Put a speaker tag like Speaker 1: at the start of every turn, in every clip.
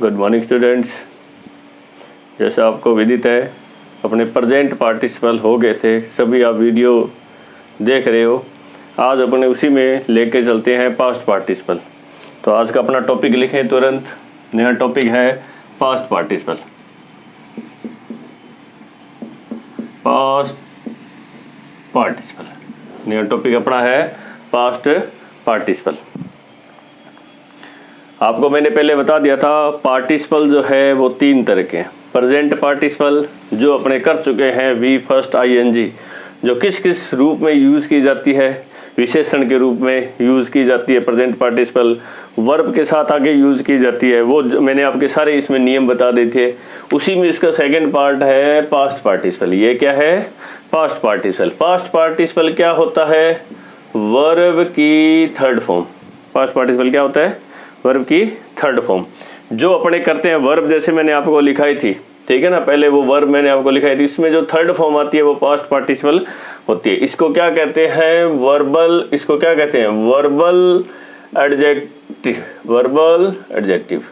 Speaker 1: Good morning students. जैसा आपको विदित है अपने प्रेजेंट पार्टिसिपल हो गए थे, सभी आप वीडियो देख रहे हो। आज अपने उसी में लेके चलते हैं पास्ट पार्टिसिपल। तो आज का अपना टॉपिक लिखें तुरंत। नया टॉपिक है पास्ट पार्टिसिपल। पास्ट पार्टिसिपल नया टॉपिक अपना है पास्ट पार्टिसिपल। आपको मैंने पहले बता दिया था पार्टिसिपल जो है वो तीन तरह के हैं। प्रेजेंट पार्टिसिपल जो अपने कर चुके हैं वी फर्स्ट आईएनजी, जो किस किस रूप में यूज़ की जाती है, विशेषण के रूप में यूज़ की जाती है प्रेजेंट पार्टिसिपल, वर्ब के साथ आगे यूज़ की जाती है। वो मैंने आपके सारे इसमें नियम बता दिए थे। उसी में इसका सेकंड पार्ट है पास्ट पार्टिसिपल। ये क्या है? Past participle. पास्ट पार्टिसिपल क्या होता है? वर्ब की थर्ड फॉर्म। पास्ट पार्टिसिपल क्या होता है? वर्ब की थर्ड फॉर्म। जो अपने करते हैं वर्ब, जैसे मैंने आपको लिखाई थी, ठीक है ना, पहले वो वर्ब मैंने आपको लिखाई थी, इसमें जो थर्ड फॉर्म आती है वो पास्ट पार्टिसिपल होती है। इसको क्या कहते हैं? वर्बल। इसको क्या कहते हैं? Verbal adjective. वर्बल एडजेक्टिव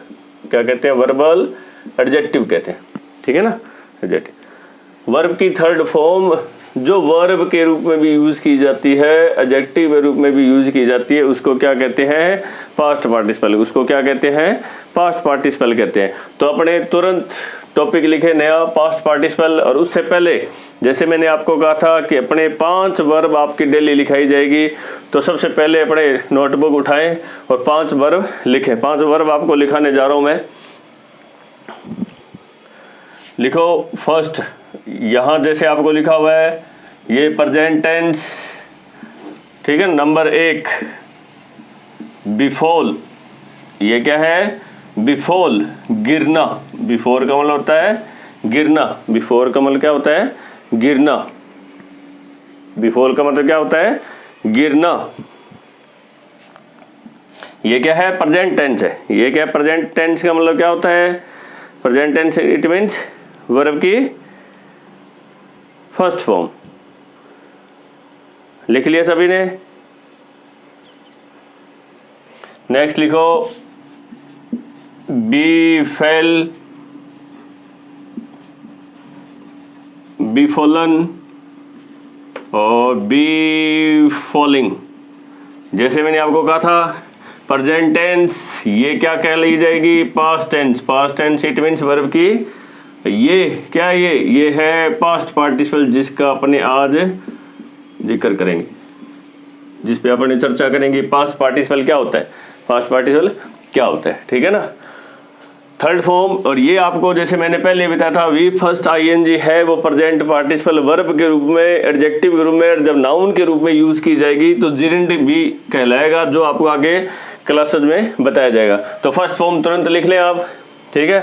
Speaker 1: क्या कहते हैं? वर्बल एडजेक्टिव कहते हैं, ठीक है ना, एडजेक्टिव। वर्ब की थर्ड फॉर्म जो वर्ब के रूप में भी यूज की जाती है, एडजेक्टिव के रूप में भी यूज की जाती है, उसको क्या कहते हैं? Past participle. उसको क्या कहते हैं? पास्ट पार्टिसिपल कहते हैं। तो अपने तुरंत टॉपिक लिखे नया पास्ट पार्टिसिपल। और उससे पहले जैसे मैंने आपको कहा था कि अपने 5 वर्ब आपकी डेली लिखाई जाएगी, तो सबसे पहले अपने नोटबुक उठाएं और 5 वर्ब लिखें। 5 वर्ब आपको लिखाने जा रहा हूं मैं। लिखो फर्स्ट, यहां जैसे आपको लिखा हुआ है ये प्रेजेंट टेंस, ठीक है। नंबर 1 बिफोल। ये क्या है? बिफोल, गिरना। बिफोर का मतलब होता है गिरना। बिफोर का मतलब क्या होता है? गिरना। बिफोर का मतलब क्या होता है? गिरना। ये क्या है? प्रेजेंट टेंस है। ये क्या है? प्रेजेंट टेंस का मतलब क्या होता है? Present tense it means verb की फर्स्ट फॉर्म। लिख लिया सभी ने? नेक्स्ट लिखो बीफेल, बीफॉलन और बीफॉलिंग। जैसे मैंने आपको कहा था प्रेजेंट टेंस ये क्या कह ली जाएगी? Past tense. Past tense it means verb की ये क्या है? ये है पास्ट पार्टिसिपल, जिसका अपने आज जिक्र करेंगे, जिस पे अपने चर्चा करेंगे। पास्ट पार्टिसिपल क्या होता है? पास्ट पार्टिसिपल क्या होता है, ठीक है ना। थर्ड फॉर्म, और ये आपको जैसे मैंने पहले बताया था वी फर्स्ट आईएनजी है वो प्रेजेंट पार्टिसिपल वर्ब के रूप में, एडजेक्टिव के रूप में, जब नाउन के रूप में यूज की जाएगी तो जिरेंड भी कहलाएगा, जो आपको आगे क्लासेज में बताया जाएगा। तो फर्स्ट फॉर्म तुरंत लिख लें आप, ठीक है।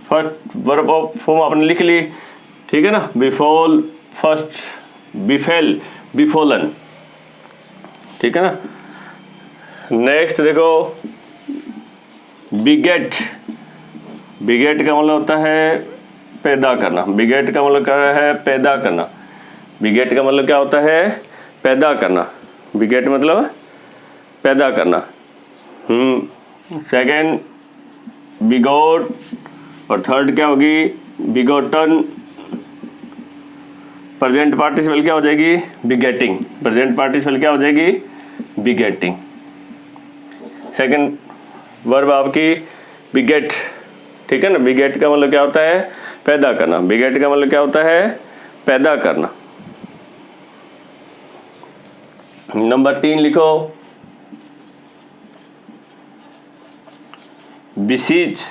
Speaker 1: फर्स्ट वर्ब ऑफ फॉर्म आपने लिख ली, ठीक है ना। बिफोल, फर्स्ट, बिफेल, बिफोलन, ठीक है ना। नेक्स्ट देखो बिगेट। बिगेट का मतलब होता है पैदा करना। बिगेट का मतलब क्या है? पैदा करना। बिगेट का मतलब क्या होता है? पैदा करना। बिगेट मतलब पैदा करना। सेकंड बिगोट, और थर्ड क्या होगी? बिगोटन। प्रेजेंट पार्टिसिपल क्या हो जाएगी? बिगेटिंग। प्रेजेंट पार्टिसिपल क्या हो जाएगी? बिगेटिंग। सेकंड वर्ब आपकी बिगेट, ठीक है ना। बिगेट का मतलब क्या होता है? पैदा करना। बिगेट का मतलब क्या होता है? पैदा करना। नंबर 3 लिखो बिसीज।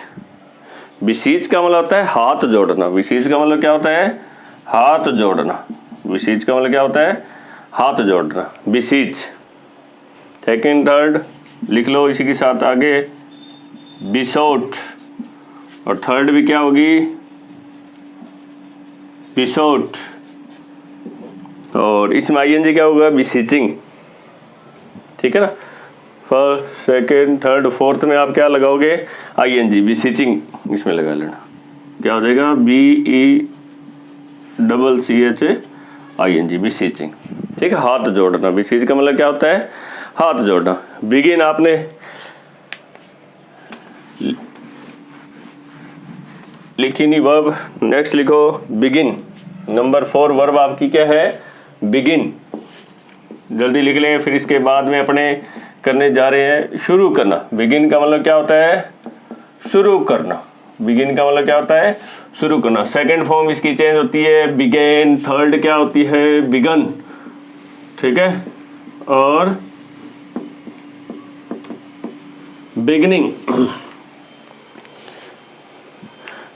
Speaker 1: बिसीज का मतलब होता है हाथ जोड़ना। बिसीज का मतलब क्या होता है? हाथ जोड़ना। बिसीज का मतलब क्या होता है? हाथ जोड़ना, बिसीज। सेकंड थर्ड लिख लो इसी के साथ आगे बिसोट, और थर्ड भी क्या होगी? बिसोट। और इसमें आईएनजी क्या होगा? बिसीचिंग, ठीक है ना। फर्स्ट, सेकंड, थर्ड, फोर्थ में आप क्या लगाओगे? आईएनजी, बिसीचिंग इसमें लगा लेना। क्या हो जाएगा? BECCH ING, बिसीचिंग, ठीक है। हाथ जोड़ना। बिसीच का मतलब क्या होता है? हाथ जोड़ना। बिगिन आपने लिखी नहीं वर्ब। नेक्स्ट लिखो बिगिन। नंबर 4 वर्ब आपकी क्या है? बिगिन। जल्दी लिख लें, फिर इसके बाद में अपने करने जा रहे हैं शुरू करना। बिगिन का मतलब क्या होता है? शुरू करना। बिगिन का मतलब क्या होता है? शुरू करना। सेकंड फॉर्म इसकी चेंज होती है बिगेन। थर्ड क्या होती है? बिगन। ठीक है, और बिगनिंग।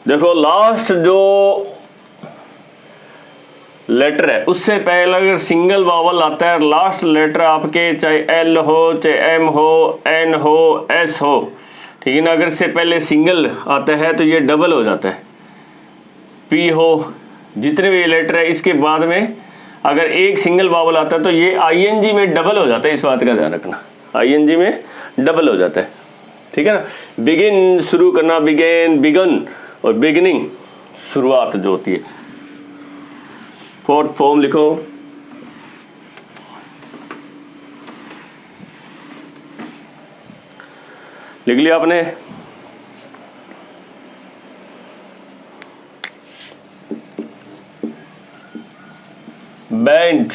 Speaker 1: देखो लास्ट जो लेटर है उससे पहले अगर सिंगल वावल आता है, लास्ट लेटर आपके चाहे एल हो, चाहे एम हो, एन हो, एस हो, ठीक है ना, अगर इससे पहले सिंगल आता है तो ये डबल हो जाता है। पी हो, जितने भी लेटर है इसके बाद में अगर एक सिंगल वावल आता है तो ये आईएनजी में डबल हो जाता है। इस बात का ध्यान रखना, आईएनजी में डबल हो जाता है। ठीक है ना। बिगिन शुरू करना, बिगेन, बिगन, और बिगिनिंग शुरुआत जो होती है। फोर्थ फॉर्म लिखो लिख लिया आपने। बेंड।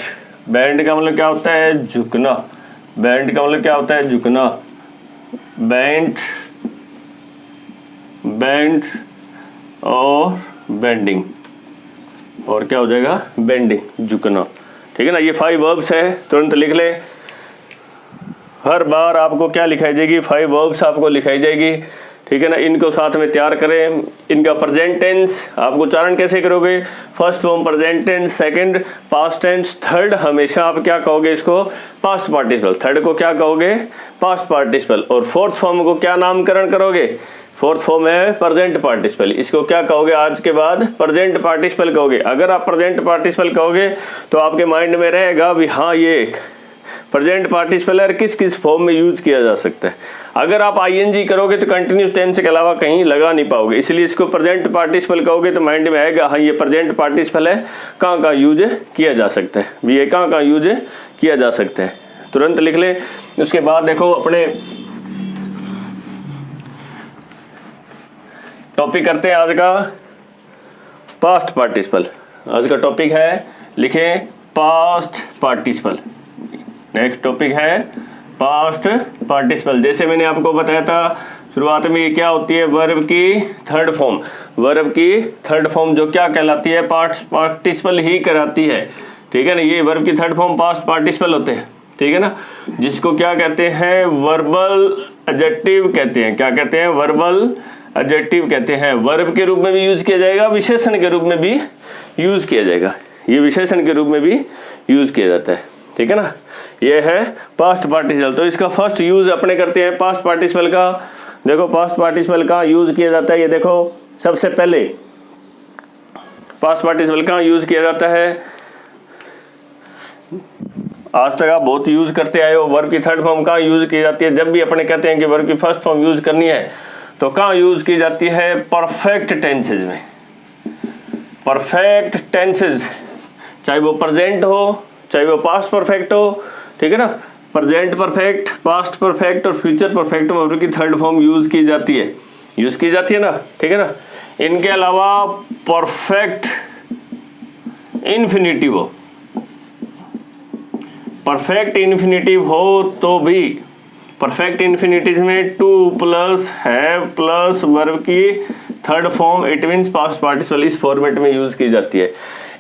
Speaker 1: बेंड का मतलब क्या होता है? झुकना। बेंड का मतलब क्या होता है? झुकना। बेंड, बेंड और बेंडिंग, और क्या हो जाएगा? बेंडिंग, झुकना। ठीक है ना। ये 5 वर्ब्स है, तुरंत लिख ले। हर बार आपको क्या लिखाई जाएगी? 5 वर्ब्स आपको लिखाई जाएगी। ठीक है ना। इनको साथ में तैयार करें। इनका प्रेजेंट टेंस आपको उच्चारण कैसे करोगे? First form present tense, second past tense, third हमेशा आप क्या कहोगे? इसको पास्ट पार्टिसिपल। थर्ड को क्या कहोगे? Past participle. और फोर्थ फॉर्म को क्या नामकरण करोगे? फोर्थ फॉर्म है प्रेजेंट पार्टिसिपल। इसको क्या कहोगे? आज के बाद प्रेजेंट पार्टिसिपल कहोगे। अगर आप प्रेजेंट पार्टिसिपल कहोगे तो आपके माइंड में रहेगा भी हाँ ये प्रेजेंट पार्टिसिपल किस किस फॉर्म में यूज किया जा सकता है। अगर आप आईएनजी करोगे तो कंटिन्यूस टेंस के अलावा कहीं लगा नहीं पाओगे, इसलिए इसको प्रेजेंट पार्टिसिपल कहोगे तो माइंड में आएगा हाँ ये प्रेजेंट पार्टिसिपल है, कहाँ कहाँ यूज किया जा सकता है, भी ये कहाँ कहाँ यूज किया जा सकता है। तुरंत लिख ले। उसके बाद देखो अपने टॉपिक करते हैं आज का पास्ट पार्टिसिपल। आज का टॉपिक है, लिखे पास्ट पार्टिसिपल। नेक्स्ट टॉपिक है पास्ट पार्टिसिपल। जैसे मैंने आपको बताया था शुरुआत में, ये क्या होती है? वर्ब की थर्ड फॉर्म। वर्ब की थर्ड फॉर्म जो क्या कहलाती है? पास्ट पार्टिसिपल ही कराती है। ठीक है ना। ये वर्ब की थर्ड फॉर्म पास्ट पार्टिसिपल होते हैं। ठीक है ना। जिसको क्या कहते हैं? वर्बल एडजेक्टिव कहते हैं। क्या कहते हैं? वर्बल एडजेक्टिव कहते हैं। वर्ब के रूप में भी यूज किया जाएगा, विशेषण के रूप में भी यूज किया जाएगा। ये विशेषण के रूप में भी यूज किया जाता है। ठीक है ना। ये है पास्ट पार्टिसिपल। तो इसका फर्स्ट यूज अपने करते हैं पास्ट पार्टिसिपल का। देखो पास्ट पार्टिसिपल का यूज किया जाता है, ये देखो सबसे पहले पास्ट पार्टिसिपल का यूज किया जाता है, आज तक आप बहुत यूज करते आए हो। वर्ब की थर्ड फॉर्म कहाँ यूज की जाती है? जब भी अपने कहते हैं कि वर्ब की फर्स्ट फॉर्म यूज करनी है तो कहाँ यूज की जाती है? परफेक्ट टेंसेज में। परफेक्ट टेंसेज, चाहे वो प्रेजेंट हो चाहे वो पास्ट परफेक्ट हो। ठीक है ना। प्रेजेंट परफेक्ट, पास्ट परफेक्ट और फ्यूचर परफेक्ट में वर्ब की थर्ड फॉर्म यूज की जाती है। यूज की जाती है ना। ठीक है ना। इनके अलावा परफेक्ट इन्फिनिटिव हो, परफेक्ट इन्फिनिटिव हो तो भी परफेक्ट इन्फिनिटिव में to plus have plus verb की third form it means past participle इस फॉर्मेट में यूज की जाती है।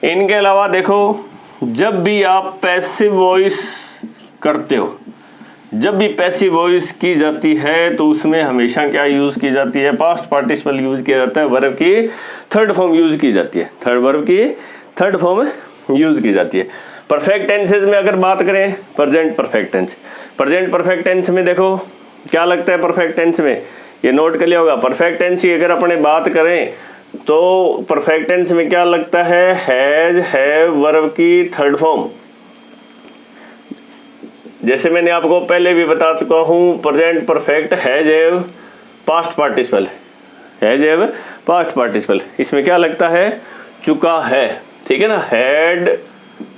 Speaker 1: इनके अलावा देखो जब भी आप पैसिव वॉइस करते हो, जब भी पैसिव वॉइस की जाती है तो उसमें हमेशा क्या यूज की जाती है? पास्ट पार्टिसिपल यूज किया जाता है, वर्ब की थर्ड फॉर्म यूज की जाती है। वर्ब की थर्ड फॉर्म यूज की जाती है। परफेक्ट टेंसेज में अगर बात करें, present perfect tense. Present perfect tense में देखो क्या लगता है? परफेक्ट टेंस में ये नोट कर लिया होगा। परफेक्ट टेंस की अगर अपने बात करें तो परफेक्ट टेंस में क्या लगता है? हैज, हैव, वर्ब की थर्ड फॉर्म। जैसे मैंने आपको पहले भी बता चुका हूं, present perfect has, have, past participle. Has, have, past participle. इसमें क्या लगता है? चुका है। ठीक है ना। Had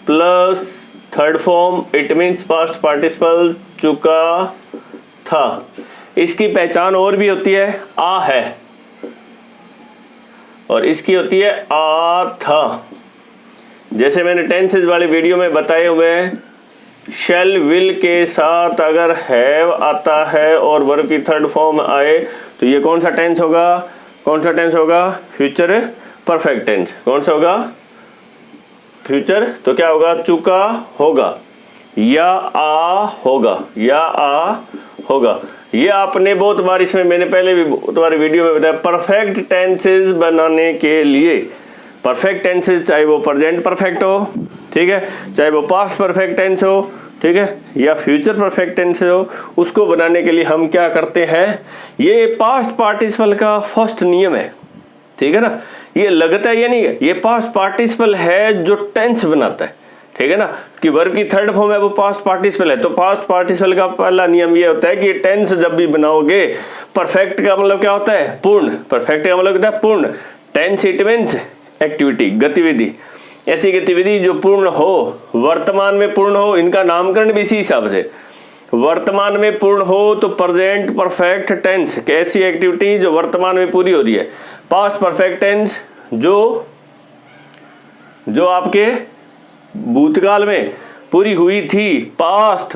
Speaker 1: plus third form it means past participle, चुका था। इसकी पहचान और भी होती है आ है, और इसकी होती है आ था। जैसे मैंने टेंसेज वाले वीडियो में बताए हुए हैं, शैल विल के साथ अगर हैव आता है और वर्ब की थर्ड फॉर्म आए तो ये कौन सा टेंस होगा? कौन सा टेंस होगा? Future perfect tense. कौन सा होगा? फ्यूचर। तो क्या होगा? चुका होगा या आ होगा, या आ होगा। ये आपने बहुत बार, इसमें मैंने पहले भी बहुत बार वीडियो में बताया, परफेक्ट टेंसेस बनाने के लिए, परफेक्ट टेंसेस चाहे वो प्रेजेंट परफेक्ट हो, ठीक है, चाहे वो पास्ट परफेक्ट टेंस हो, ठीक है, या फ्यूचर परफेक्ट टेंस हो, उसको बनाने के लिए हम क्या करते हैं? ये पास्ट पार्टिसिपल का फर्स्ट नियम है, ठीक है ना। ये लगता है या नहीं है, ये पास्ट पार्टिसिपल है जो टेंस बनाता है, ठीक है ना, कि वर्ब की थर्ड फॉर्म है वो पास्ट पार्टिसिपल है। तो पास्ट पार्टिसिपल का पहला नियम ये होता है कि टेंस जब भी बनाओगे, परफेक्ट का मतलब क्या होता है? पूर्ण। परफेक्ट का मतलब होता है पूर्ण। टेंस इट मीन्स एक्टिविटी, गतिविधि, ऐसी गतिविधि जो पूर्ण हो, वर्तमान में पूर्ण हो। इनका नामकरण भी इसी हिसाब से, वर्तमान में पूर्ण हो तो प्रेजेंट परफेक्ट टेंस, ऐसी एक्टिविटी जो वर्तमान में पूरी हो रही है। पास्ट परफेक्ट टेंस जो आपके भूतकाल में पूरी हुई थी, पास्ट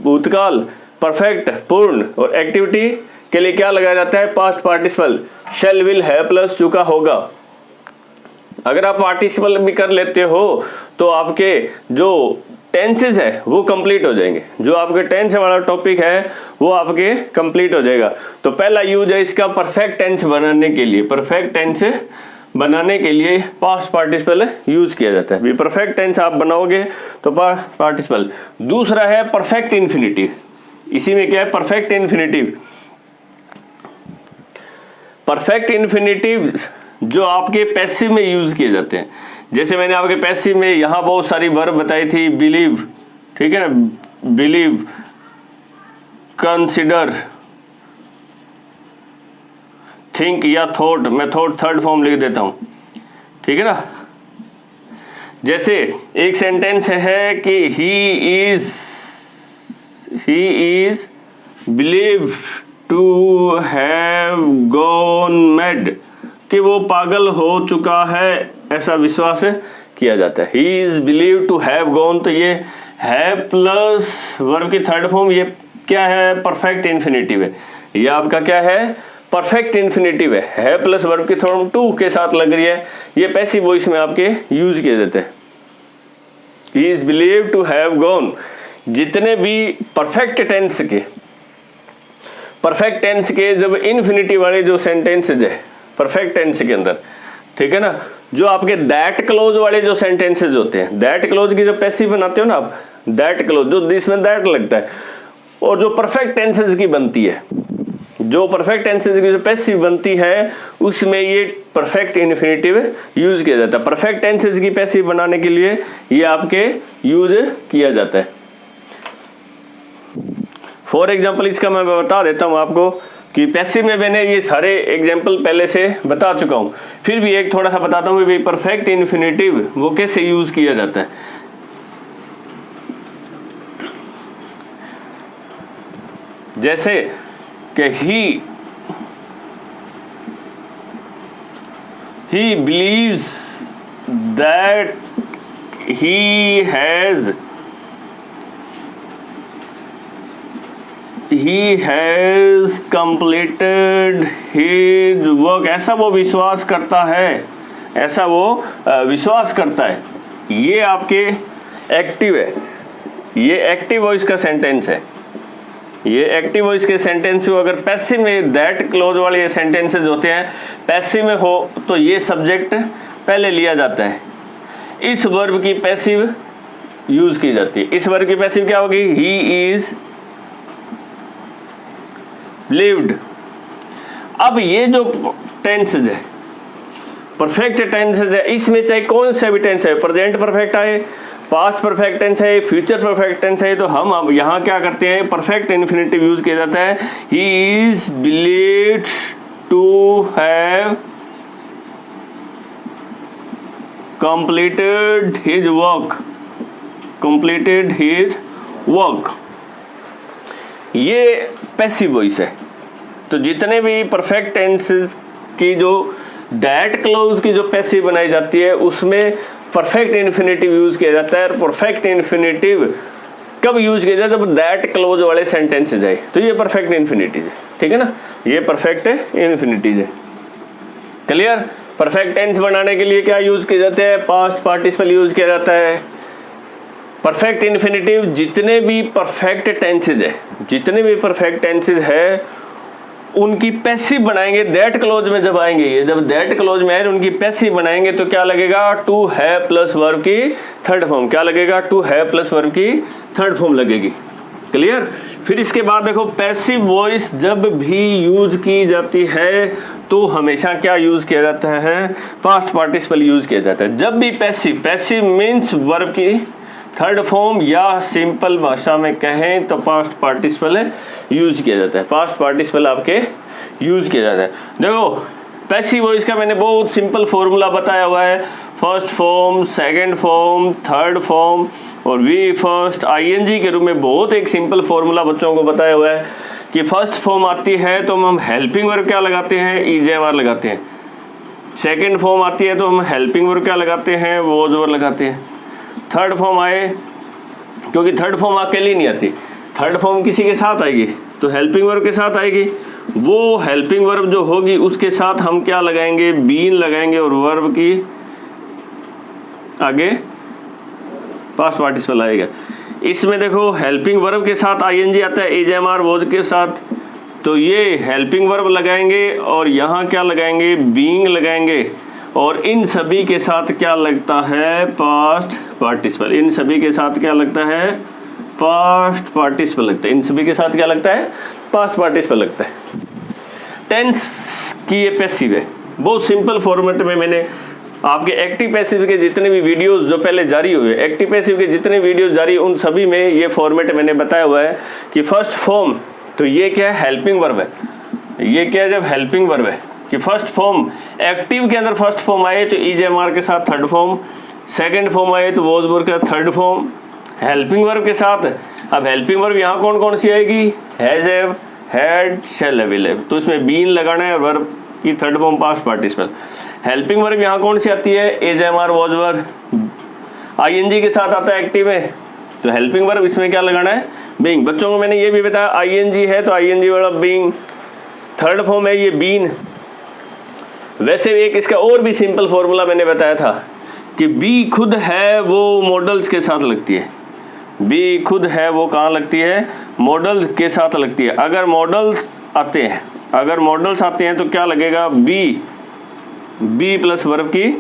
Speaker 1: भूतकाल परफेक्ट पूर्ण। और एक्टिविटी के लिए क्या लगाया जाता है? Past participle, shell will have plus चुका होगा। अगर आप पार्टिसिपल भी कर लेते हो तो आपके जो टेंसेस है वो कंप्लीट हो जाएंगे, जो आपके टेंस वाला टॉपिक है वो आपके कंप्लीट हो जाएगा। तो पहला यूज है इसका परफेक्ट टेंस बनाने के लिए, परफेक्ट टेंस बनाने के लिए पास्ट पार्टिसिपल यूज किया जाता है। परफेक्ट टेंस आप बनाओगे तो पास्ट पार्टिसिपल। दूसरा है परफेक्ट इन्फिनिटिव। इसी में क्या है? Perfect infinitive. परफेक्ट इन्फिनिटिव जो आपके पैसिव में यूज किए जाते हैं। जैसे मैंने आपके पैसिव में यहां बहुत सारी वर्ब बताई थी, बिलीव, ठीक है ना, बिलीव, कंसिडर, थिंक या थॉट। मैं थॉट थर्ड फॉर्म लिख देता हूं, ठीक है ना। जैसे एक सेंटेंस है कि he is believe to have gone mad, कि वो पागल हो चुका है, ऐसा विश्वास किया जाता है। He is believe to have gone, तो ये है प्लस वर्ब की थर्ड फॉर्म, ये क्या है? परफेक्ट इन्फिनिटिव है। ये आपका क्या है? परफेक्ट इन्फिनिटिव है प्लस वर्ब की थर्ड टू के साथ लग रही है। ये पैसिव वॉइस में आपके यूज किए जाते हैं। He is believe to have gone. जितने भी परफेक्ट टेंस के जब इन्फिनिटी वाले जो सेंटेंसेज है परफेक्ट टेंस के अंदर, ठीक है ना, जो आपके दैट क्लोज वाले जो सेंटेंसेज होते हैं, दैट क्लोज की जो पैसिव बनाते हो ना आप, दैट क्लोज जो जिसमें दैट लगता है, और जो परफेक्ट टेंसेज की बनती है, जो परफेक्ट टेंसेज की जो पैसिव बनती है, उसमें ये परफेक्ट इन्फिनिटिव यूज किया जाता है। परफेक्ट टेंसेज की पैसिव बनाने के लिए ये आपके यूज किया जाता है। फॉर एग्जाम्पल इसका मैं बता देता हूं आपको कि पैसिव में मैंने ये सारे एग्जाम्पल पहले से बता चुका हूं, फिर भी एक थोड़ा सा बताता हूं कि परफेक्ट इन्फिनिटिव वो कैसे यूज किया जाता है। जैसे कि ही believes that he has completed his work, ऐसा वो विश्वास करता है, ऐसा वो विश्वास करता है। ये आपके एक्टिव है, ये एक्टिव वॉइस का सेंटेंस है। ये एक्टिव वॉइस के सेंटेंस को अगर पैसिव में दैट क्लोज वाले ये सेंटेंसेस होते हैं, पैसिव में हो तो ये सब्जेक्ट पहले लिया जाता है, इस वर्ब की पैसिव यूज की जाती है। इस वर्ब की पैसिव क्या होगी? He is lived. अब ये जो टेंसेज है, परफेक्ट टेंसेज है, इसमें चाहे कौन सा भी टेंस है, प्रेजेंट परफेक्ट है, पास्ट परफेक्ट टेंस है, फ्यूचर परफेक्ट टेंस है, तो हम अब यहाँ क्या करते हैं? परफेक्ट इन्फिनिटिव यूज किया जाता है। He is believed to have completed his work। ये पैसिव वॉइस है, तो जितने भी परफेक्ट टेंसेस की जो दैट क्लोज की जो पैसिव बनाई जाती है उसमें परफेक्ट इन्फिनेटिव यूज किया जाता है। परफेक्ट इन्फिनेटिव कब यूज किया जाए? जब दैट क्लोज वाले सेंटेंस जाए, तो ये परफेक्ट इन्फिनेटिव है, ठीक है ना, ये परफेक्ट इन्फिनेटिव है। क्लियर? परफेक्ट टेंस बनाने के लिए क्या यूज किए जाते हैं? पास्ट पार्टिसिपल यूज किया जाता है। परफेक्ट इन्फिनेटिव जितने भी परफेक्ट टेंसेज है, जितने भी परफेक्ट टेंसेज है उनकी पैसिव बनाएंगे दैट क्लोज में। जब आएंगे ये, जब दैट क्लोज में आए उनकी पैसिव बनाएंगे तो क्या लगेगा? टू हैव प्लस वर्ब की थर्ड फॉर्म। क्या लगेगा? टू हैव प्लस वर्ब की थर्ड फॉर्म लगेगी। क्लियर? फिर इसके बाद देखो, पैसिव वॉइस जब भी यूज की जाती है तो हमेशा क्या यूज किया जाता है? पास्ट पार्टिसिपल यूज किया जाता है। जब भी पैसिव, पैसिव मीन्स वर्ब की थर्ड फॉर्म, या सिंपल भाषा में कहें तो पास्ट पार्टिसिपल यूज किया जाता है। पास्ट पार्टिसिपल आपके यूज किया जाता है। देखो पैसिव वॉइस का मैंने बहुत सिंपल फॉर्मूला बताया हुआ है। First form, second form, third form और वी फर्स्ट आईएनजी के रूप में बहुत एक सिंपल फॉर्मूला बच्चों को बताया हुआ है कि फर्स्ट फॉर्म आती है तो हम हेल्पिंग वर्ब क्या लगाते हैं? ईजेएमआर लगाते हैं। सेकंड फॉर्म आती है तो हम हेल्पिंग वर्ब क्या लगाते हैं? वॉज वर्ब लगाते हैं। थर्ड फॉर्म आए, क्योंकि थर्ड फॉर्म अकेली नहीं आती, थर्ड फॉर्म किसी के साथ आएगी तो हेल्पिंग वर्ब के साथ आएगी। वो हेल्पिंग वर्ब जो होगी उसके साथ हम क्या लगाएंगे? बीन लगाएंगे और वर्ब की आगे पास्ट पार्टिसिपल आएगा। इसमें देखो हेल्पिंग वर्ब के साथ आईएनजी आता है, ईजेएमआर वॉज के साथ, तो ये हेल्पिंग वर्ब लगाएंगे और यहाँ क्या लगाएंगे? बीइंग लगाएंगे और इन सभी के साथ क्या लगता है? Past participle. इन सभी के साथ क्या लगता है? पास्ट पार्टिसिपल लगता है। इन सभी के साथ क्या लगता है? पास्ट पार्टिसिपल लगता है। टेंस की ये पैसिव है। बहुत सिंपल फॉर्मेट में मैंने आपके एक्टिव पैसिव के जितने भी वीडियोस जो पहले जारी हुए, एक्टिव पैसिव के जितने वीडियोस जारी, उन सभी में ये फॉर्मेट मैंने बताया हुआ है कि फर्स्ट फॉर्म, तो ये क्या है? हेल्पिंग वर्ब है। ये क्या है? जब हेल्पिंग वर्ब है कि फर्स्ट फॉर्म एक्टिव के अंदर फर्स्ट फॉर्म आए तो ईजेएमआर के साथ थर्ड फॉर्म, सेकंड फॉर्म आए तो वॉज वर्ब का थर्ड फॉर्म, हेल्पिंग वर्ब के साथ। अब हेल्पिंग वर्ब यहाँ कौन कौन सी आएगी? Has, have, had, shall, will, तो इसमें बीन लगाना है, वर्ब की third form past participle. Helping verb यहाँ कौन सी आती है? ईजेएमआर वॉज वर्ब, आईएनजी के साथ आता है एक्टिव में, तो हेल्पिंग वर्ब इसमें क्या लगाना है? बीइंग। बच्चों को मैंने ये भी बताया आईएनजी है तो आईएनजी वाला बीइंग, थर्ड फॉर्म है ये बीन। वैसे एक इसका और भी सिंपल फॉर्मूला मैंने बताया था कि बी खुद है वो मॉडल्स के साथ लगती है। बी खुद है वो कहाँ लगती है? मॉडल्स के साथ लगती है। अगर मॉडल्स आते हैं, अगर मॉडल्स आते हैं तो क्या लगेगा? बी, बी प्लस वर्ब की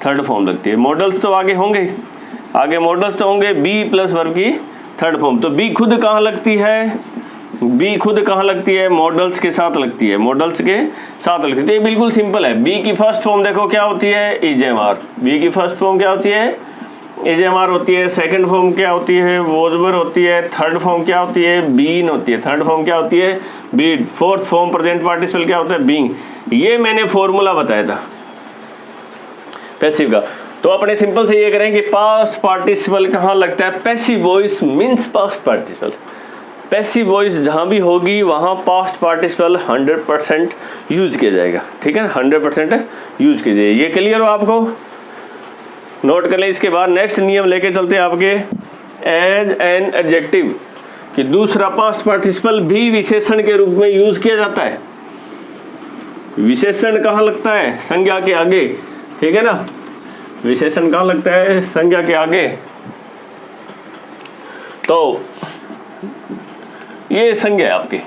Speaker 1: थर्ड फॉर्म लगती है। मॉडल्स तो आगे होंगे, आगे मॉडल्स तो होंगे, बी प्लस वर्ब की थर्ड फॉर्म। तो बी खुद कहाँ लगती है? बी खुद कहाँ लगती है? मॉडल्स के साथ लगती है, मॉडल्स के साथ लगती है। तो ये बिल्कुल सिंपल है। बी की फर्स्ट फॉर्म देखो क्या होती है? ईजेएमआर। बी की फर्स्ट फॉर्म क्या होती है? ईजेएमआर होती है। सेकंड फॉर्म क्या होती है? वॉज वर्ब होती है। थर्ड फॉर्म क्या होती है? बीन होती है। थर्ड फॉर्म क्या होती है? Been. Fourth form present participle क्या होता है? बीइंग। ये मैंने फॉर्मूला बताया था पैसिव का। तो अपने सिंपल से ये करें कि पास्ट पार्टिसिपल कहाँ लगता है? Passive voice means past participle. Passive voice जहाँ भी होगी वहाँ पास्ट पार्टिसिपल 100% यूज किया जाएगा। ठीक है ना, 100% यूज कीजिए। ये क्लियर हो आपको? नोट कर लें। इसके बाद नेक्स्ट नियम लेके चलते हैं आपके एज एन एडजेक्टिव, कि दूसरा पास्ट पार्टिसिपल भी विशेषण के रूप में यूज किया जाता है। विशेषण कहाँ लगता है? संज्ञा के आगे। ठीक है ना, विशेषण कहाँ लगता है? संज्ञा के आगे। तो ये संज्ञा है आपकी,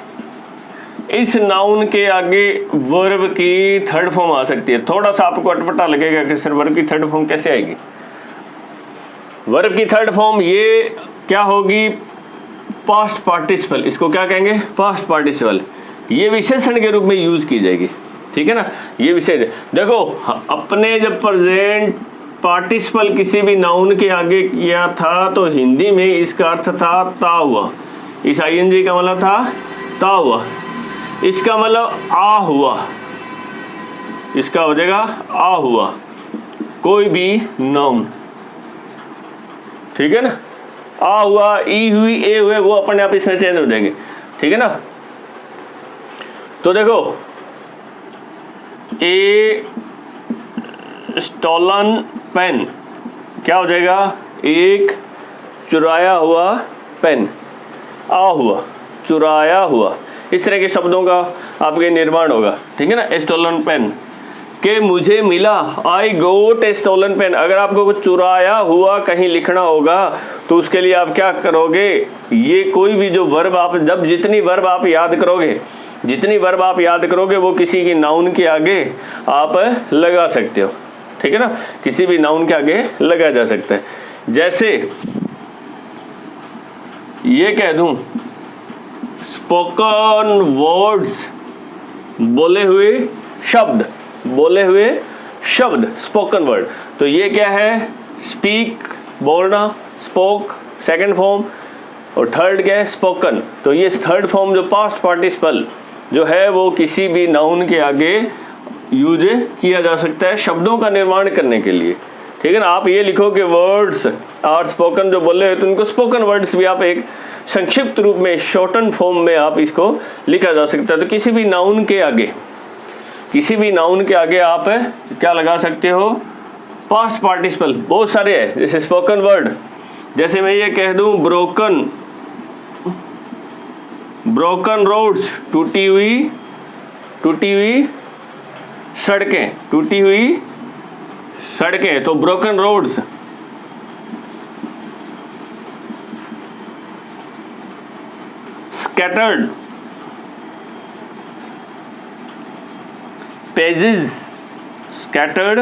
Speaker 1: इस नाउन के आगे वर्ब की थर्ड फॉर्म आ सकती है। थोड़ा सा आपको अटपटा लगेगा कि सर वर्ब की थर्ड फॉर्म कैसे आएगी? वर्ब की थर्ड फॉर्म ये क्या होगी? Past participle. इसको क्या कहेंगे? Past participle. ये विशेषण के रूप में यूज की जाएगी। ठीक है ना, ये विशेष। देखो अपने जब प्रेजेंट पार्टिसिपल किसी भी नाउन के आगे किया था तो हिंदी में इसका अर्थ था ता हुआ। इस आईएनजी का मतलब था ता हुआ, इसका मतलब आ हुआ, इसका हो जाएगा आ हुआ कोई भी नाउन। ठीक है ना, आ हुआ, ई हुई, ए हुए, वो अपने आप इसमें चेंज हो जाएंगे। ठीक है ना, तो देखो, ए स्टॉलन पेन क्या हो जाएगा, एक चुराया हुआ पेन, आ हुआ, चुराया हुआ, इस तरह के शब्दों का आपके निर्माण होगा, ठीक है ना। ए स्टॉलन पेन के मुझे मिला, आई गोट ए स्टोलन पेन। अगर आपको कुछ चुराया हुआ कहीं लिखना होगा तो उसके लिए आप क्या करोगे, ये कोई भी जो वर्ब आप जब जितनी वर्ब आप याद करोगे वो किसी की नाउन के आगे आप लगा सकते हो, ठीक है ना, किसी भी नाउन के आगे लगाया जा सकता है। जैसे ये कह दूं स्पोकन वर्ड्स, बोले हुए शब्द स्पोकन वर्ड, तो ये क्या है, स्पीक बोलना, स्पोक सेकंड फॉर्म, और थर्ड क्या है, स्पोकन। तो ये थर्ड फॉर्म जो पास्ट पार्टिसिपल जो है वो किसी भी नाउन के आगे यूज किया जा सकता है शब्दों का निर्माण करने के लिए, ठीक है ना। आप ये लिखो कि वर्ड्स आर स्पोकन, जो बोले तो उनको स्पोकन वर्ड्स भी आप एक संक्षिप्त रूप में शॉर्टन फॉर्म में आप इसको लिखा जा सकता है। तो किसी भी नाउन के आगे आप क्या लगा सकते हो, पास्ट पार्टिसिपल बहुत सारे हैं, जैसे स्पोकन वर्ड, जैसे मैं ये कह दूं ब्रोकन रोड्स, टूटी हुई सड़कें, तो broken roads. Scattered pages, scattered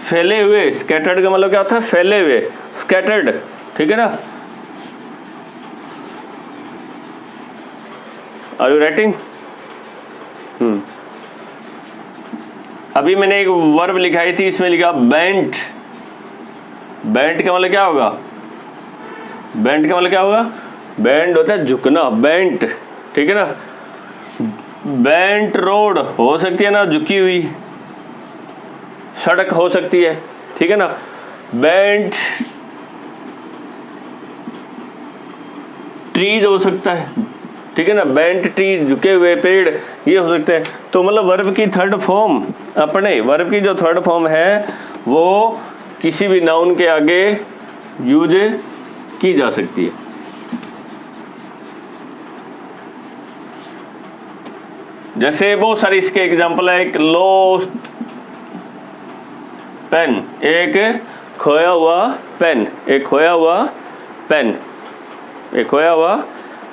Speaker 1: फैले हुए, स्कैटर्ड का मतलब क्या होता है, फैले हुए, स्कैटर्ड, ठीक है ना। Are you writing? अभी मैंने एक वर्ब लिखाई थी, इसमें लिखा बेंट का मतलब क्या होगा, बेंट होता है झुकना, बेंट, ठीक है ना। बेंट रोड हो सकती है ना, झुकी हुई सड़क हो सकती है, ठीक है ना। बेंट ट्रीज हो सकता है, ठीक है ना, बेंट ट्री, झुके हुए पेड़, ये हो सकते हैं। तो मतलब वर्ब की थर्ड फॉर्म, अपने वर्ब की जो थर्ड फॉर्म है वो किसी भी नाउन के आगे यूज की जा सकती है। जैसे बहुत सारी इसके एग्जाम्पल है, एक लॉस्ट पेन, एक खोया हुआ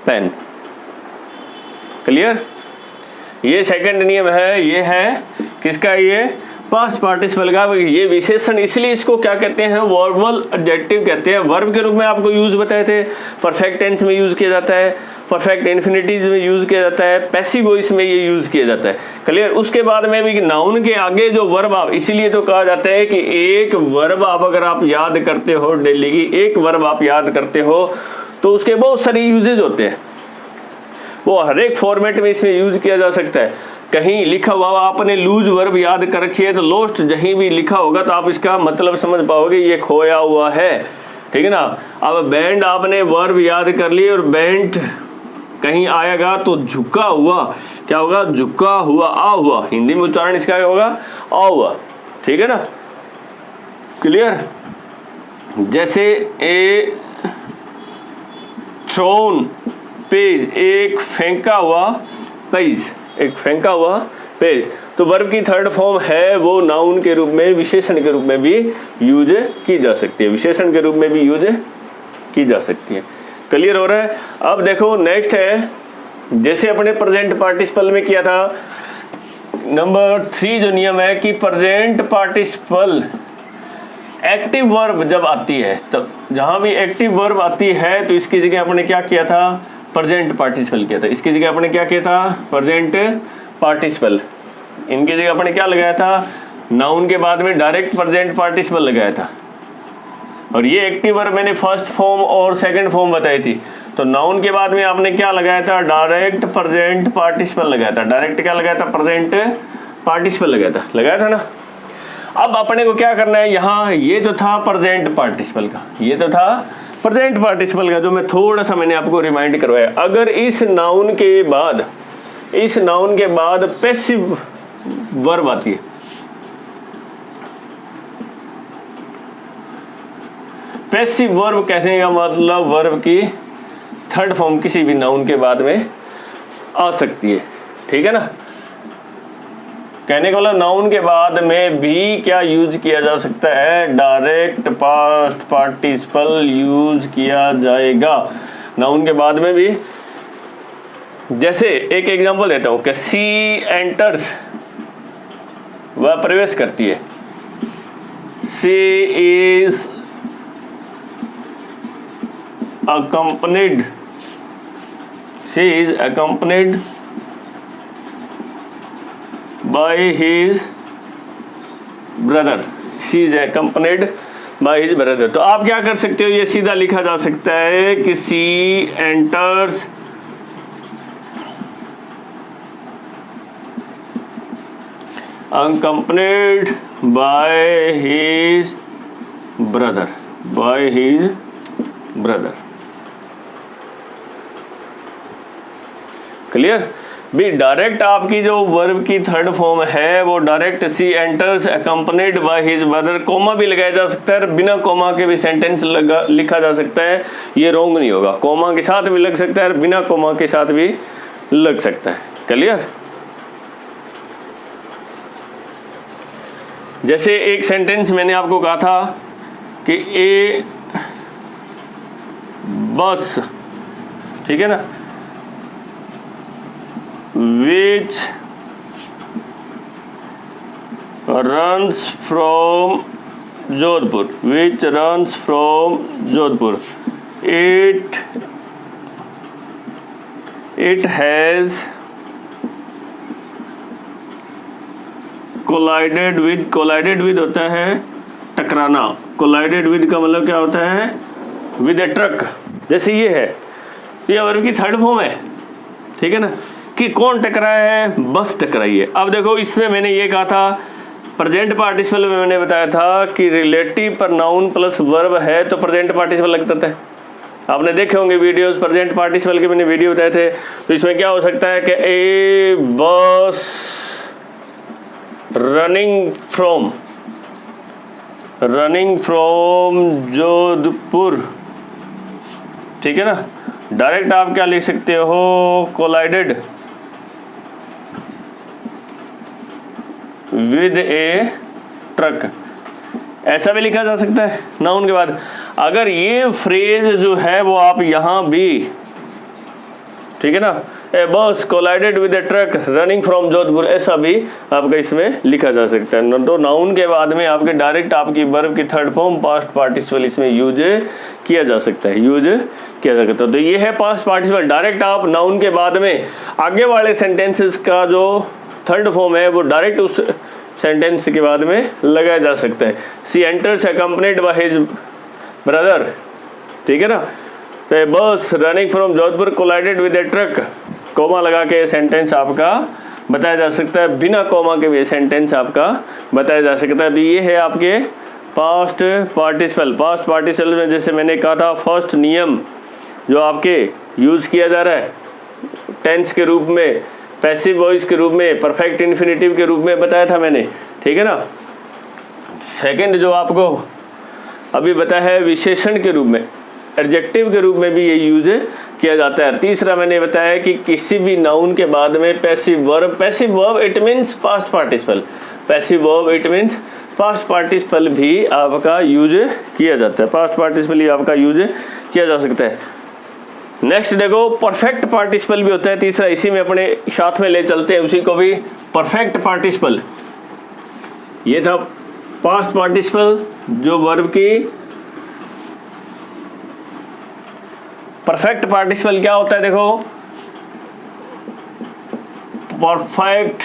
Speaker 1: पेन, क्लियर। ये सेकंड नियम है, ये है किसका, ये पास्ट पार्टिसिपल का। ये विशेषण इसलिए इसको क्या कहते हैं, वर्बल एडजेक्टिव कहते हैं। वर्ब के रूप में आपको यूज बताए थे, परफेक्ट टेंस में यूज किया जाता है, परफेक्ट इन्फिनिटीज में यूज किया जाता है, पैसिव वॉइस में ये यूज किया जाता है, क्लियर। उसके बाद में भी नाउन के आगे जो वर्ब आप, इसीलिए तो कहा जाता है कि एक वर्ब आप अगर आप याद करते हो, डेली की एक वर्ब आप याद करते हो तो उसके बहुत सारे यूजेज होते हैं, वो हर एक फॉर्मेट में इसमें यूज किया जा सकता है। कहीं लिखा हुआ आपने लूज वर्ब याद कर रखी है तो लोस्ट जहीं भी लिखा होगा तो आप इसका मतलब समझ पाओगे, ये खोया हुआ है, ठीक है ना। अब बैंड आपने वर्ब याद कर ली और बैंड कहीं आएगा तो झुका हुआ, क्या होगा, झुका हुआ, आ हुआ, हिंदी में उच्चारण इसका क्या होगा, आ हुआ, ठीक है ना, क्लियर। जैसे ए थ्रोन पेज, एक फेंका हुआ पेज, तो वर्ब की थर्ड फॉर्म है वो नाउन के रूप में, विशेषण के रूप में भी यूज की जा सकती है, क्लियर हो रहा है। अब देखो नेक्स्ट है, जैसे अपने प्रेजेंट पार्टिसिपल में किया था, नंबर 3 जो नियम है कि प्रेजेंट पार्टिसिपल एक्टिव वर्ब जब आती है, तब जहां भी एक्टिव वर्ब आती है तो इसकी जगह अपने क्या किया था, प्रेजेंट पार्टिसिपल किया था। इसकी जगह अपने क्या किया था, प्रेजेंट पार्टिसिपल। इनकी जगह अपने क्या लगाया था, नाउन के बाद में डायरेक्ट प्रेजेंट पार्टिसिपल लगाया था। और ये एक्टिव वर्ब मैंने फर्स्ट फॉर्म और सेकंड फॉर्म बताई थी। तो नाउन के बाद में आपने क्या लगाया था, डायरेक्ट प्रेजेंट पार्टिसिपल लगाया था। डायरेक्ट क्या लगाया था, प्रेजेंट पार्टिसिपल लगाया था ना। अब अपने को क्या करना है, यहाँ ये तो था प्रेजेंट पार्टिसिपल का, जो मैं थोड़ा सा मैंने आपको रिमाइंड करवाया। अगर इस नाउन के बाद इस नाउन के बाद पैसिव वर्ब आती है। पैसिव वर्ब कहने का मतलब वर्ब की थर्ड फॉर्म किसी भी नाउन के बाद में आ सकती है, ठीक है ना। कहने का मतलब नाउन के बाद में भी क्या यूज किया जा सकता है, डायरेक्ट पास्ट पार्टिसिपल यूज किया जाएगा नाउन के बाद में भी। जैसे एक एग्जांपल देता हूं कि सी एंटर्स, वह प्रवेश करती है। सी is accompanied, she is accompanied by his brother, she is accompanied by his brother। तो आप क्या कर सकते हो, ये सीधा लिखा जा सकता है कि she enters accompanied by his brother, by his brother। Clear. भी डायरेक्ट आपकी जो वर्ब की थर्ड फॉर्म है वो direct she enters accompanied by his brother, comma भी लगाया जा सकता है, बिना कोमा के भी सेंटेंस लिखा जा सकता है, ये रॉन्ग नहीं होगा। कोमा के साथ भी लग सकता है, बिना कोमा के साथ भी लग सकता है। क्लियर। जैसे एक सेंटेंस मैंने आपको कहा था कि ए बस, ठीक है ना, which runs from Jodhpur, which runs from Jodhpur, it has collided with होता है टकराना, collided with का मतलब क्या होता है, with a truck। जैसे ये है, ये वर्ब की थर्ड फॉर्म है, ठीक है ना, कि कौन टकराया है, बस टकराई है। अब देखो इसमें मैंने ये कहा था, प्रेजेंट पार्टिसिपल में मैंने बताया था कि रिलेटिव पर नाउन प्लस वर्ब है तो प्रेजेंट पार्टिसिपल लगता है। आपने देखे होंगे वीडियोस, प्रेजेंट पार्टिसिपल के मैंने वीडियो बताए थे। तो इसमें क्या हो सकता है कि ए बस रनिंग फ्रॉम जोधपुर, ठीक है ना। डायरेक्ट आप क्या लिख सकते हो, कोलाइडेड विद ए ट्रक, ऐसा भी लिखा जा सकता है नाउन के बाद। अगर ये फ्रेज जो है वो आप यहां भी, ठीक है ना, ए बस collided with a truck running from Jodhpur, ऐसा भी आपका इसमें लिखा जा सकता है। तो नाउन के बाद में आपके डायरेक्ट आपकी वर्ब की थर्ड फॉर्म पास्ट पार्टिसिपल इसमें यूज किया जा सकता है, यूज किया जा सकता है। तो ये है पास्ट पार्टिसिपल। डायरेक्ट आप नाउन के बाद में आगे वाले सेंटेंसेस का जो थर्ड फॉर्म है वो डायरेक्ट उस सेंटेंस के बाद में लगाया जा सकता है। She enters accompanied by his brother, ठीक है ना। तो bus running from Jodhpur collided with a truck, comma लगा के सेंटेंस आपका बताया जा सकता है, बिना कोमा के भी सेंटेंस आपका बताया जा सकता है। तो ये है आपके पास्ट पार्टिसिपल। पास्ट पार्टिसिपल में जैसे मैंने कहा था, फर्स्ट नियम जो आपके यूज किया जा रहा है टेंस के रूप में, पैसिव वॉइस के रूप में, परफेक्ट इन्फिनेटिव के रूप में बताया था मैंने, ठीक है ना। सेकंड जो आपको अभी बताया है विशेषण के रूप में, एडजेक्टिव के रूप में भी ये यूज किया जाता है। तीसरा मैंने बताया कि किसी भी नाउन के बाद में passive verb it means past participle, passive verb it means past participle भी आपका यूज किया जाता है, पास्ट पार्टिसिपल ही आपका यूज किया जा सकता है। नेक्स्ट देखो परफेक्ट पार्टिसिपल भी होता है तीसरा, इसी में अपने साथ में ले चलते हैं उसी को भी। परफेक्ट पार्टिसिपल, ये था पास्ट पार्टिसिपल जो वर्ब की। परफेक्ट पार्टिसिपल क्या होता है देखो, परफेक्ट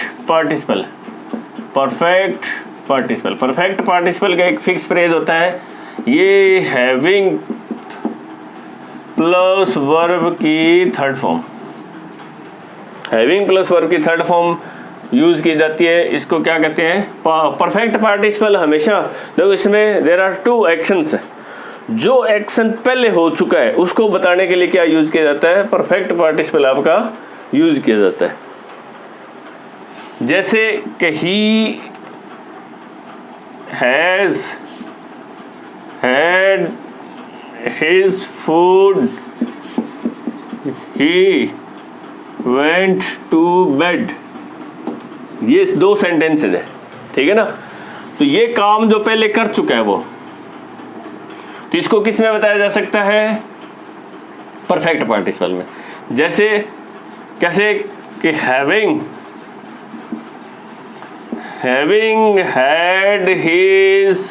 Speaker 1: पार्टिसिपल का एक फिक्स फ्रेज होता है, ये हैविंग प्लस वर्ब की third form, having plus verb की थर्ड फॉर्म यूज की जाती है। इसको क्या कहते हैं, परफेक्ट पार्टिसिपल। हमेशा देखो इसमें देयर आर टू एक्शंस, जो एक्शन पहले हो चुका है उसको बताने के लिए क्या यूज किया जाता है, परफेक्ट पार्टिसिपल आपका यूज किया जाता है। जैसे कि he has had his food, he went to bed, ये 2 सेंटेंसेज है, ठीक है ना। तो ये काम जो पहले कर चुका है वो, तो इसको किस में बताया जा सकता है? परफेक्ट पार्टिसिपल में। जैसे कैसे कि having had his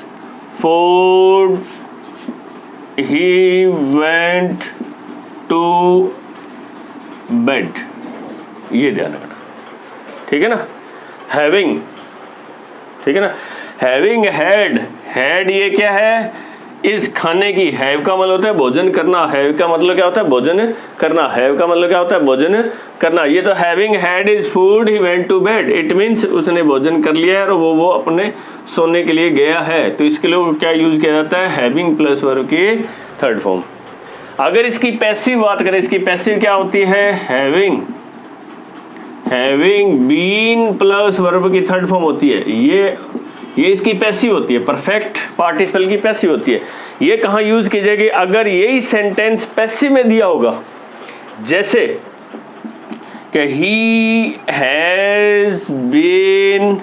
Speaker 1: food, he went to bed, ये ध्यान रखना, ठीक है ना। हैविंग, ठीक है ना। हैविंग हैड ये क्या है? इस खाने की। हैव का मतलब होता है भोजन करना, हैव का मतलब क्या होता है? भोजन करना। हैव का मतलब क्या होता है? भोजन करना। ये तो having had his food he went to bed, it means उसने भोजन कर लिया है और वो अपने सोने के लिए गया है। तो इसके लिए क्या यूज किया जाता है? हैविंग प्लस वर्ब की थर्ड फॉर्म। अगर इसकी पैसिव बात करें, इसकी पैसिव क्या होती है? हैविंग बीन प्लस वर्ब की थर्ड फॉर्म होती है। ये इसकी पैसिव होती है, परफेक्ट पार्टिसिपल की पैसिव होती है। ये कहाँ यूज की जाएगी? अगर यही सेंटेंस पैसिव में दिया होगा, जैसे कि he has been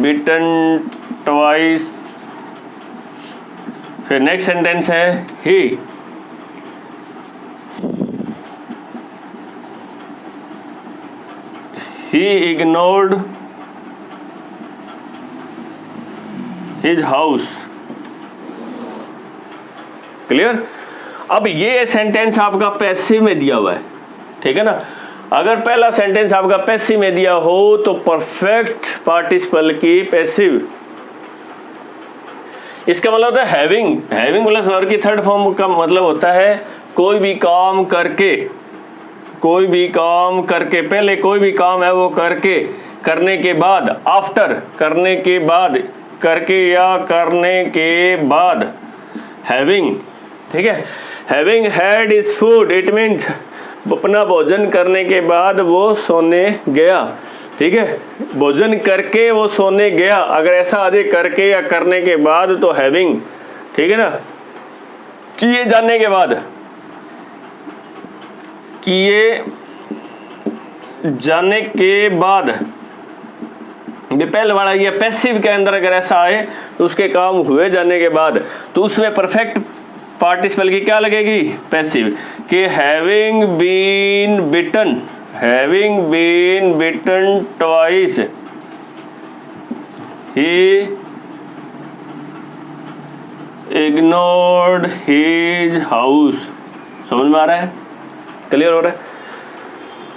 Speaker 1: beaten twice. फिर नेक्स्ट सेंटेंस है he ignored his house। Clear? अब ये सेंटेंस आपका पैसिव में दिया हुआ है, ठीक है ना। अगर पहला सेंटेंस आपका पैसिव में दिया हो तो परफेक्ट पार्टिसिपल की पैसिव, इसका मतलब होता है हैविंग प्लस वर्ब की थर्ड फॉर्म का मतलब होता है कोई भी काम करके, पहले कोई भी काम है वो करके, करने के बाद, आफ्टर, करने के बाद, करके या करने के बाद, हैविंग, ठीक है। Having had his food, it means अपना भोजन करने के बाद वो सोने गया, ठीक है। भोजन करके वो सोने गया, अगर ऐसा आ जाए करके या करने के बाद तो हैविंग, ठीक है ना। किए जाने के बाद, किए जाने के बाद, ये पहले वाला ये पैसिव के अंदर अगर ऐसा आए तो उसके काम हुए जाने के बाद, तो उसमें परफेक्ट पार्टिसिपल की क्या लगेगी? पैसिव। कि having been beaten twice, he ignored his house. समझ में आ रहा है? क्लियर हो रहा है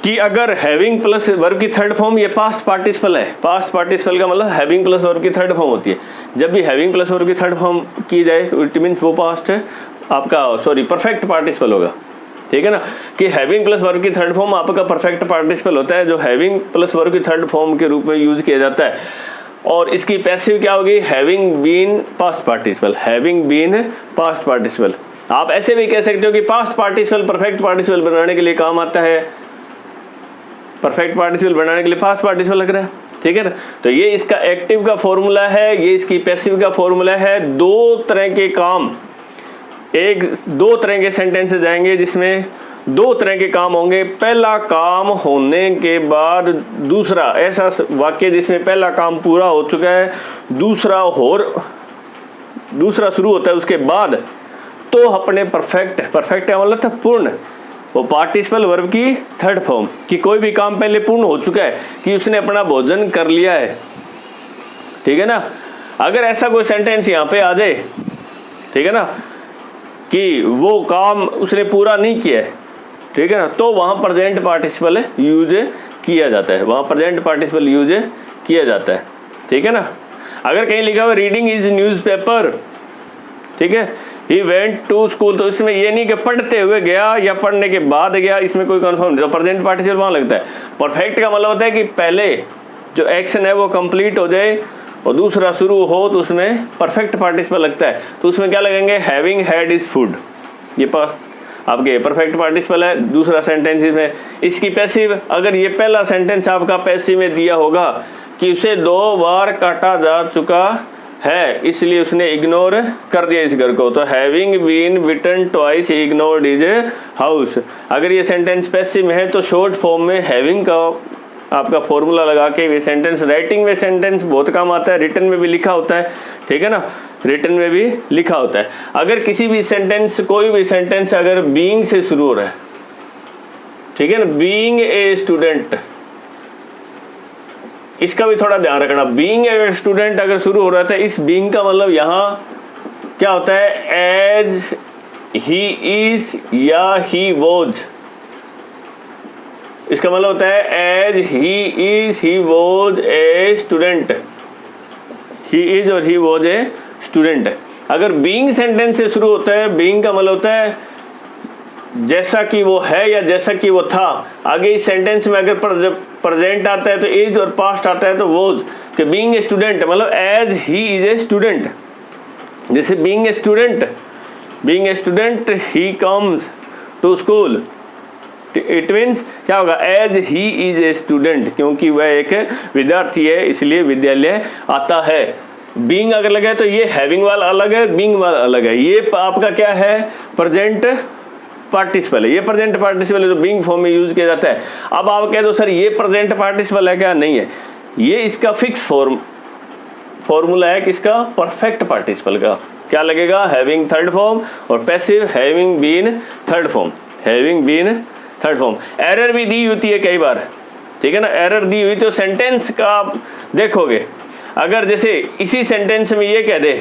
Speaker 1: कि अगर हैविंग प्लस वर्ब की थर्ड फॉर्म, ये पास्ट पार्टिसिपल है। पास्ट पार्टिसिपल का मतलब हैविंग प्लस वर्ब की थर्ड फॉर्म होती है। जब भी हैविंग प्लस वर्ब की थर्ड फॉर्म की जाए इट मीन्स वो पास्ट है आपका, परफेक्ट पार्टिसिपल होगा, ठीक है ना। कि हैविंग प्लस वर्ब की थर्ड फॉर्म आपका परफेक्ट पार्टिसिपल होता है, जो हैविंग प्लस वर्ब की थर्ड फॉर्म के रूप में यूज किया जाता है। और इसकी पैसिव क्या होगी? Having been past participle. आप ऐसे भी कह सकते हो कि पास्ट पार्टिसिपल परफेक्ट पार्टिसिपल बनाने के लिए काम आता है, परफेक्ट पार्टिसिपल बनाने के लिए पास्ट पार्टिसिपल लग रहा है, ठीक है ना। तो ये इसका एक्टिव का फॉर्मूला है, ये इसकी पैसिव का फॉर्मूला है। 2 तरह के काम, 2 तरह के सेंटेंसेस जाएंगे जिसमें 2 तरह के काम होंगे। पहला काम होने के बाद दूसरा, ऐसा वाक्य जिसमें पहला काम पूरा हो चुका है, दूसरा शुरू होता है उसके बाद, तो अपने परफेक्ट का मतलब था पूर्ण, वो पार्टिसिपल वर्ब की थर्ड फॉर्म, कि कोई भी काम पहले पूर्ण हो चुका है, कि उसने अपना भोजन कर लिया है, ठीक है ना। अगर ऐसा कोई सेंटेंस यहाँ पे आ जाए, ठीक है ना, कि वो काम उसने पूरा नहीं किया है, ठीक है ना, तो वहाँ प्रेजेंट पार्टिसिपल यूज किया जाता है, ठीक है ना। अगर कहीं लिखा हुआ रीडिंग इज न्यूज़पेपर, ठीक है, ही वेंट टू स्कूल, तो इसमें ये नहीं कि पढ़ते हुए गया या पढ़ने के बाद गया, इसमें कोई कंफर्म नहीं, तो प्रेजेंट पार्टिसिपल वहाँ लगता है। परफेक्ट का मतलब होता है कि पहले जो एक्शन है वो कंप्लीट हो जाए और दूसरा शुरू हो, तो उसमें परफेक्ट पार्टिसिपल लगता है। तो उसमें क्या लगेंगे? हैविंग हैड हिज फूड, ये पास्ट आपके परफेक्ट पार्टिसिपल है। दूसरा सेंटेंस में इसकी पैसिव, अगर ये पहला सेंटेंस आपका पैसिव में दिया होगा कि उसे 2 बार काटा जा चुका है, इसलिए उसने इग्नोर कर दिया इस घर को, तो having been beaten twice he ignored his house. अगर ये सेंटेंस पैसिव में है तो शॉर्ट फॉर्म में हैविंग का आपका फॉर्मूला लगा के ये सेंटेंस, राइटिंग में सेंटेंस बहुत काम आता है, रिटन में भी लिखा होता है, ठीक है ना, रिटन में भी लिखा होता है। अगर किसी भी सेंटेंस, कोई भी सेंटेंस अगर बीइंग से शुरू हो रहा है, ठीक है ना, बीइंग ए स्टूडेंट, इसका भी थोड़ा ध्यान रखना। बीइंग ए स्टूडेंट अगर शुरू हो रहा था, इस बीइंग का मतलब यहाँ क्या होता है, एज ही इज या ही वॉज, इसका मतलब होता है as he is he was a student, he is और ही वॉज ए स्टूडेंट। अगर बीइंग सेंटेंस से शुरू होता है, बीइंग का मतलब होता है जैसा कि वो है या जैसा कि वो था। आगे इस सेंटेंस में अगर प्रेजेंट आता है तो इज और पास्ट आता है तो वॉज, कि बीइंग ए स्टूडेंट मतलब as he is a student. जैसे being a student he comes to school, it means क्या होगा, as he is a student, क्योंकि वह एक विद्यार्थी है इसलिए विद्यालय आता है। बीइंग अगर लगा है तो ये हैविंग वाला अलग है, बीइंग वाला अलग है। ये आपका क्या है, प्रेजेंट पार्टिसिपल है, ये प्रेजेंट पार्टिसिपल है जो बीइंग फॉर्म में यूज किया जाता है। अब आप कह दो सर ये प्रेजेंट पार्टिसिपल है क्या, नहीं है, ये इसका फिक्स फॉर्मूला है किसका, परफेक्ट पार्टिसिपल का। क्या लगेगा, हैविंग थर्ड फॉर्म, और passive having been third form, having been third form. Error भी दी होती है कई बार, ठीक है ना, एरर दी हुई तो सेंटेंस का आप देखोगे, अगर जैसे इसी सेंटेंस में ये कह दे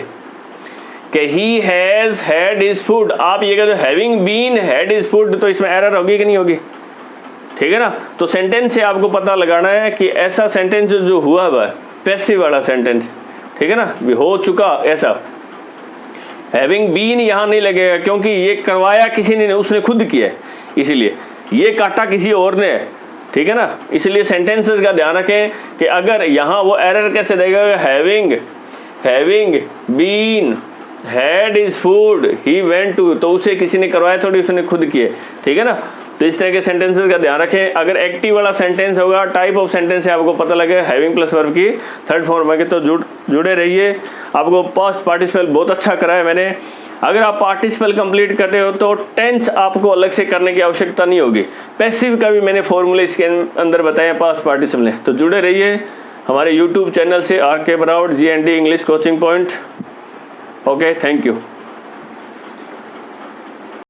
Speaker 1: कि he has had his food, आप ये कह दो having been had his food, तो इसमें एरर होगी कि नहीं होगी, ठीक है ना। तो सेंटेंस से आपको पता लगाना है कि ऐसा सेंटेंस जो हुआ हुआ है, पैसिव वाला सेंटेंस, ठीक है ना, भी हो चुका ऐसा। हैविंग बीन यहाँ नहीं लगेगा क्योंकि ये करवाया किसी ने, उसने खुद किया है, इसीलिए ये काटा किसी और ने, ठीक है ना। इसलिए सेंटेंसेस का ध्यान रखें कि अगर यहाँ वो एरर कैसे देगा, having been had his food he went to, तो उसे किसी ने करवाया थोड़ी, उसने खुद किए, ठीक है ना। तो इस तरह के सेंटेंसेस का ध्यान रखें। अगर एक्टिव वाला सेंटेंस होगा, टाइप ऑफ सेंटेंस है, आपको पता लगे हैविंग प्लस वर्ब की थर्ड फॉर्म में, तो जुड़े रहिए। आपको पास्ट पार्टिसिपल बहुत अच्छा कराया मैंने। अगर आप पार्टिसिपल कंप्लीट करते हो तो टेंस आपको अलग से करने की आवश्यकता नहीं होगी। पैसिव का भी मैंने फॉर्मूले इसके अंदर बताए पास्ट पार्टिसिपल में, तो जुड़े रहिए हमारे यूट्यूब चैनल से, आर के बराउड GND English coaching point. Okay, thank you.